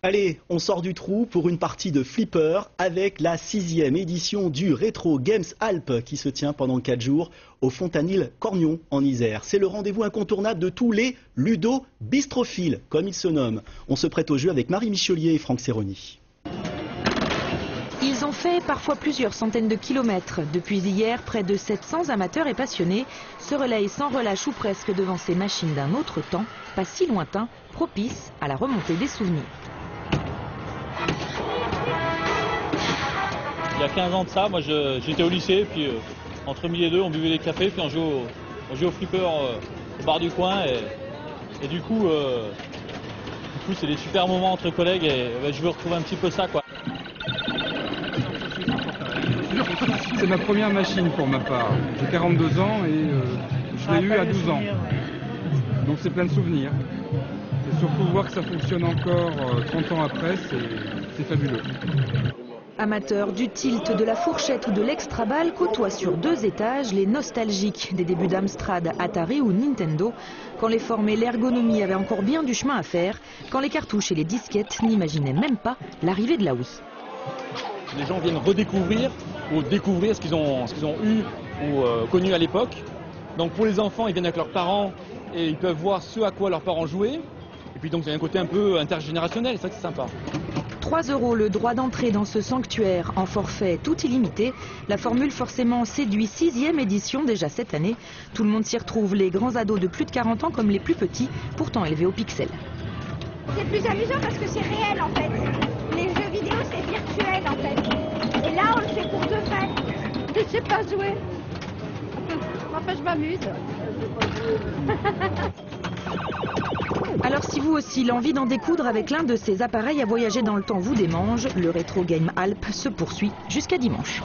Allez, on sort du trou pour une partie de flipper avec la 6e édition du Retro Games Alpes qui se tient pendant 4 jours au Fontanil-Cornion en Isère. C'est le rendez-vous incontournable de tous les ludo-bistrophiles, comme ils se nomment. On se prête au jeu avec Marie Michelier et Franck Serroni. Ils ont fait parfois plusieurs centaines de kilomètres. Depuis hier, près de 700 amateurs et passionnés se relayent sans relâche ou presque devant ces machines d'un autre temps, pas si lointain, propice à la remontée des souvenirs. Il y a 15 ans de ça, moi j'étais au lycée, puis entre midi et deux, on buvait des cafés, puis on jouait au flipper au bar du coin. Et du coup, c'est des super moments entre collègues et je veux retrouver un petit peu ça, quoi. C'est ma première machine pour ma part. J'ai 42 ans et je l'ai eu à 12 ans. Donc c'est plein de souvenirs. Et surtout voir que ça fonctionne encore 30 ans après, c'est fabuleux. Amateurs du tilt, de la fourchette ou de l'extra-balle côtoient sur 2 étages les nostalgiques des débuts d'Amstrad, Atari ou Nintendo, quand les formes et l'ergonomie avaient encore bien du chemin à faire, quand les cartouches et les disquettes n'imaginaient même pas l'arrivée de la Wii. Les gens viennent redécouvrir ou découvrir ce qu'ils ont eu ou connu à l'époque. Donc pour les enfants, ils viennent avec leurs parents et ils peuvent voir ce à quoi leurs parents jouaient. Et puis donc il y a un côté un peu intergénérationnel, c'est ça que c'est sympa. 3 € le droit d'entrée dans ce sanctuaire en forfait tout illimité. La formule forcément séduit 6e édition déjà cette année. Tout le monde s'y retrouve, les grands ados de plus de 40 ans comme les plus petits, pourtant élevés au pixel. C'est plus amusant parce que c'est réel en fait. Les jeux vidéo c'est virtuel en fait. Et là on le fait pour de vrai. Je sais pas jouer. Enfin je m'amuse. Alors si vous aussi l'envie d'en découdre avec l'un de ces appareils à voyager dans le temps vous démange, le Retro Game Alpes se poursuit jusqu'à dimanche.